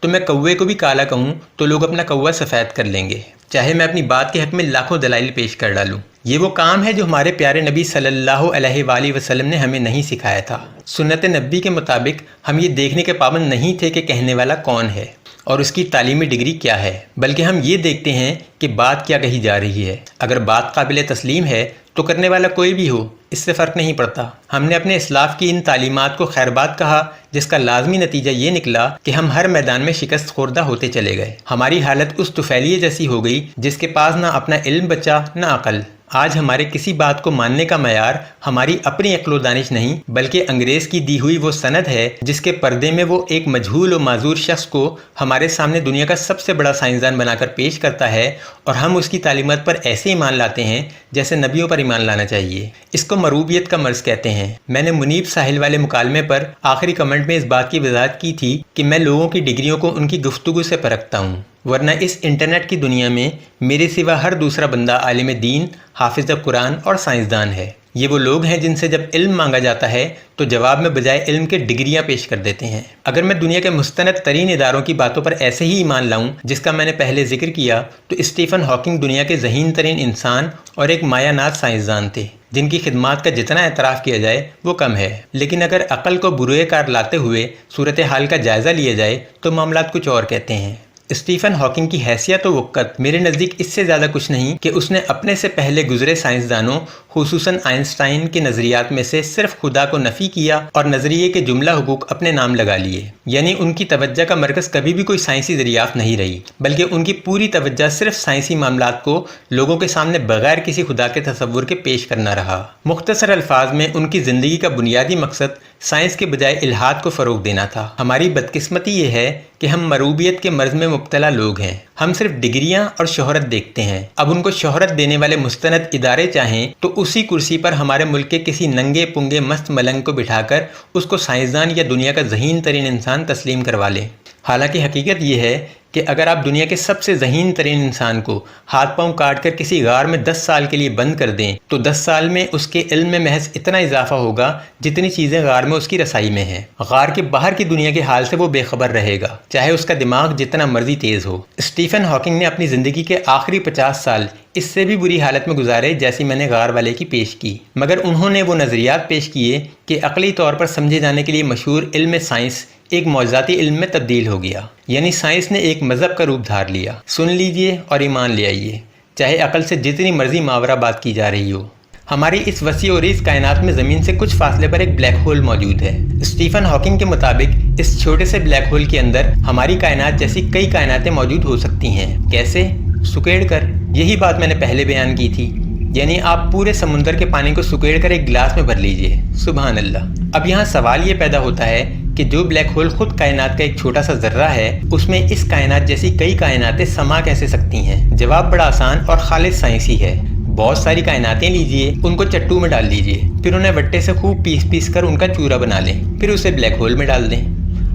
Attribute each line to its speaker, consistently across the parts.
Speaker 1: تو میں کوے کو بھی کالا کہوں تو لوگ اپنا کوا سفید کر لیں گے، چاہے میں اپنی بات کے حق میں لاکھوں دلائل پیش کر ڈالوں۔ یہ وہ کام ہے جو ہمارے پیارے نبی صلی اللہ علیہ وآلہ وسلم نے ہمیں نہیں سکھایا تھا۔ سنت نبی کے مطابق ہم یہ دیکھنے کے پابند نہیں تھے کہ کہنے والا کون ہے اور اس کی تعلیمی ڈگری کیا ہے، بلکہ ہم یہ دیکھتے ہیں کہ بات کیا کہی جا رہی ہے۔ اگر بات قابل تسلیم ہے تو کرنے والا کوئی بھی ہو، اس سے فرق نہیں پڑتا۔ ہم نے اپنے اسلاف کی ان تعلیمات کو خیر بات کہا، جس کا لازمی نتیجہ یہ نکلا کہ ہم ہر میدان میں شکست خوردہ ہوتے چلے گئے۔ ہماری حالت اس طفیلیے جیسی ہو گئی جس کے پاس نہ اپنا علم بچا نہ عقل۔ آج ہمارے کسی بات کو ماننے کا معیار ہماری اپنی عقل و دانش نہیں، بلکہ انگریز کی دی ہوئی وہ سند ہے جس کے پردے میں وہ ایک مجہول و معذور شخص کو ہمارے سامنے دنیا کا سب سے بڑا سائنسدان بنا کر پیش کرتا ہے، اور ہم اس کی تعلیمات پر ایسے ایمان لاتے ہیں جیسے نبیوں پر ایمان لانا چاہیے۔ اس کو مروبیت کا مرض کہتے ہیں۔ میں نے منیب ساحل والے مکالمے پر آخری کمنٹ میں اس بات کی وضاحت کی تھی کہ میں لوگوں کی ڈگریوں کو ان کی گفتگو سے پرکھتا ہوں، ورنہ اس انٹرنیٹ کی دنیا میں میرے سوا ہر دوسرا بندہ عالم دین، حافظ قرآن اور سائنسدان ہے۔ یہ وہ لوگ ہیں جن سے جب علم مانگا جاتا ہے تو جواب میں بجائے علم کے ڈگریاں پیش کر دیتے ہیں۔ اگر میں دنیا کے مستند ترین اداروں کی باتوں پر ایسے ہی ایمان لاؤں جس کا میں نے پہلے ذکر کیا، تو اسٹیفن ہاکنگ دنیا کے ذہین ترین انسان اور ایک مایہ ناز سائنسدان تھے جن کی خدمات کا جتنا اعتراف کیا جائے وہ کم ہے۔ لیکن اگر عقل کو بروئے کار لاتے ہوئے صورتحال کا جائزہ لیا جائے تو معاملات کچھ اور کہتے ہیں۔ اسٹیفن ہاکنگ کی حیثیت و وقت میرے نزدیک اس سے زیادہ کچھ نہیں کہ اس نے اپنے سے پہلے گزرے سائنسدانوں خصوصاً آئنسٹائن کے نظریات میں سے صرف خدا کو نفی کیا اور نظریے کے جملہ حقوق اپنے نام لگا لیے۔ یعنی ان کی توجہ کا مرکز کبھی بھی کوئی سائنسی دریافت نہیں رہی، بلکہ ان کی پوری توجہ صرف سائنسی معاملات کو لوگوں کے سامنے بغیر کسی خدا کے تصور کے پیش کرنا رہا۔ مختصر الفاظ میں ان کی زندگی کا بنیادی مقصد سائنس کے بجائے الحاد کو فروغ دینا تھا۔ ہماری بدقسمتی یہ ہے کہ ہم مروبیت کے مرض میں مبتلا لوگ ہیں۔ ہم صرف ڈگریاں اور شہرت دیکھتے ہیں۔ اب ان کو شہرت دینے والے مستند ادارے چاہیں تو اسی کرسی پر ہمارے ملک کے کسی ننگے پنگے مست ملنگ کو بٹھا کر اس کو سائنسدان یا دنیا کا ذہین ترین انسان تسلیم کروا لیں۔ حالانکہ حقیقت یہ ہے کہ اگر آپ دنیا کے سب سے ذہین ترین انسان کو ہاتھ پاؤں کاٹ کر کسی غار میں 10 سال کے لیے بند کر دیں تو 10 سال میں اس کے علم میں محض اتنا اضافہ ہوگا جتنی چیزیں غار میں اس کی رسائی میں ہیں۔ غار کے باہر کی دنیا کے حال سے وہ بے خبر رہے گا، چاہے اس کا دماغ جتنا مرضی تیز ہو۔ اسٹیفن ہاکنگ نے اپنی زندگی کے آخری 50 سال اس سے بھی بری حالت میں گزارے جیسی میں نے غار والے کی پیش کی، مگر انہوں نے وہ نظریات پیش کیے کہ عقلی طور پر سمجھے جانے کے لیے مشہور علم سائنس ایک معجزاتی علم میں تبدیل ہو گیا۔ یعنی سائنس نے ایک مذہب کا روپ دھار لیا۔ سن لیجئے اور ایمان لے آئیے، چاہے عقل سے جتنی مرضی ماورا بات کی جا رہی ہو۔ ہماری اس وسیع و عریض کائنات میں زمین سے کچھ فاصلے پر ایک بلیک ہول موجود ہے۔ اسٹیفن ہاکنگ کے مطابق اس چھوٹے سے بلیک ہول کے اندر ہماری کائنات جیسی کئی کائناتیں موجود ہو سکتی ہیں۔ کیسے؟ سکیڑ کر۔ یہی بات میں نے پہلے بیان کی تھی۔ یعنی آپ پورے سمندر کے پانی کو سکیڑ کر ایک گلاس میں بھر لیجئے۔ سبحان اللہ۔ اب یہاں سوال یہ پیدا ہوتا ہے کہ جو بلیک ہول خود کائنات کا ایک چھوٹا سا ذرہ ہے، اس میں اس کائنات جیسی کئی کائناتیں سما کیسے سکتی ہیں؟ جواب بڑا آسان اور خالص سائنسی ہے۔ بہت ساری کائناتیں لیجئے، ان کو چٹو میں ڈال دیجئے، پھر انہیں وٹے سے خوب پیس کر ان کا چورا بنا لیں، پھر اسے بلیک ہول میں ڈال دیں۔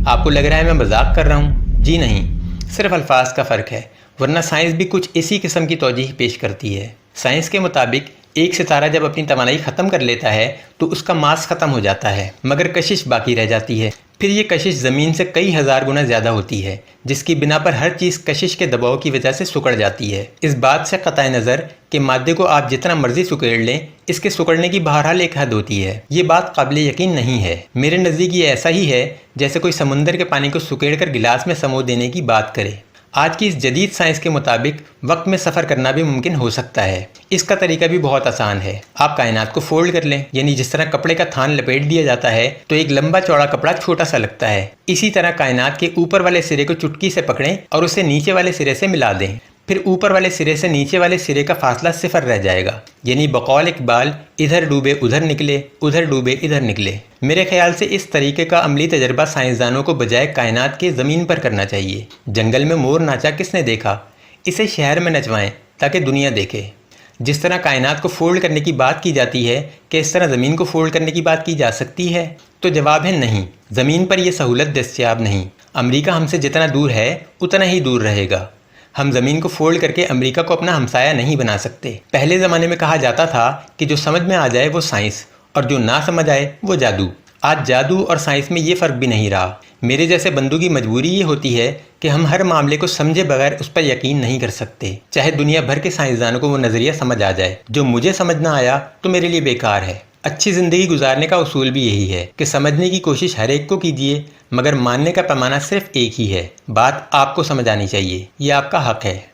Speaker 1: آپ کو لگ رہا ہے میں مذاق کر رہا ہوں؟ جی نہیں، صرف الفاظ کا فرق ہے، ورنہ سائنس بھی کچھ اسی قسم کی توجیہ پیش کرتی ہے۔ سائنس کے مطابق ایک ستارہ جب اپنی توانائی ختم کر لیتا ہے تو اس کا ماس ختم ہو جاتا ہے، مگر کشش باقی رہ جاتی ہے۔ پھر یہ کشش زمین سے کئی ہزار گنا زیادہ ہوتی ہے، جس کی بنا پر ہر چیز کشش کے دباؤ کی وجہ سے سکڑ جاتی ہے۔ اس بات سے قطع نظر کہ مادے کو آپ جتنا مرضی سکیڑ لیں، اس کے سکڑنے کی بہرحال ایک حد ہوتی ہے۔ یہ بات قابل یقین نہیں ہے۔ میرے نزدیک یہ ایسا ہی ہے جیسے کوئی سمندر کے پانی کو سکیڑ کر گلاس میں سمو دینے کی بات کرے۔ آج کی اس جدید سائنس کے مطابق وقت میں سفر کرنا بھی ممکن ہو سکتا ہے۔ اس کا طریقہ بھی بہت آسان ہے۔ آپ کائنات کو فولڈ کر لیں، یعنی جس طرح کپڑے کا تھان لپیٹ دیا جاتا ہے تو ایک لمبا چوڑا کپڑا چھوٹا سا لگتا ہے، اسی طرح کائنات کے اوپر والے سرے کو چٹکی سے پکڑیں اور اسے نیچے والے سرے سے ملا دیں، پھر اوپر والے سرے سے نیچے والے سرے کا فاصلہ صفر رہ جائے گا۔ یعنی بقول اقبال، ادھر ڈوبے ادھر نکلے، ادھر ڈوبے ادھر نکلے۔ میرے خیال سے اس طریقے کا عملی تجربہ سائنسدانوں کو بجائے کائنات کے زمین پر کرنا چاہیے۔ جنگل میں مور ناچا کس نے دیکھا؟ اسے شہر میں نچوائیں تاکہ دنیا دیکھے۔ جس طرح کائنات کو فولڈ کرنے کی بات کی جاتی ہے، کہ اس طرح زمین کو فولڈ کرنے کی بات کی جا سکتی ہے؟ تو جواب ہے نہیں، زمین پر یہ سہولت دستیاب نہیں۔ امریکہ ہم سے جتنا دور ہے اتنا ہی دور رہے گا۔ ہم زمین کو فولڈ کر کے امریکہ کو اپنا ہمسایہ نہیں بنا سکتے۔ پہلے زمانے میں کہا جاتا تھا کہ جو سمجھ میں آ جائے وہ سائنس اور جو نہ سمجھ آئے وہ جادو۔ آج جادو اور سائنس میں یہ فرق بھی نہیں رہا۔ میرے جیسے بندوں کی مجبوری یہ ہوتی ہے کہ ہم ہر معاملے کو سمجھے بغیر اس پر یقین نہیں کر سکتے، چاہے دنیا بھر کے سائنسدانوں کو وہ نظریہ سمجھ آ جائے۔ جو مجھے سمجھ نہ آیا تو میرے لیے بیکار ہے۔ اچھی زندگی گزارنے کا اصول بھی یہی ہے کہ سمجھنے کی کوشش ہر ایک کو کیجیے، مگر ماننے کا پیمانہ صرف ایک ہی ہے۔ بات آپ کو سمجھ آنی چاہیے، یہ آپ کا حق ہے۔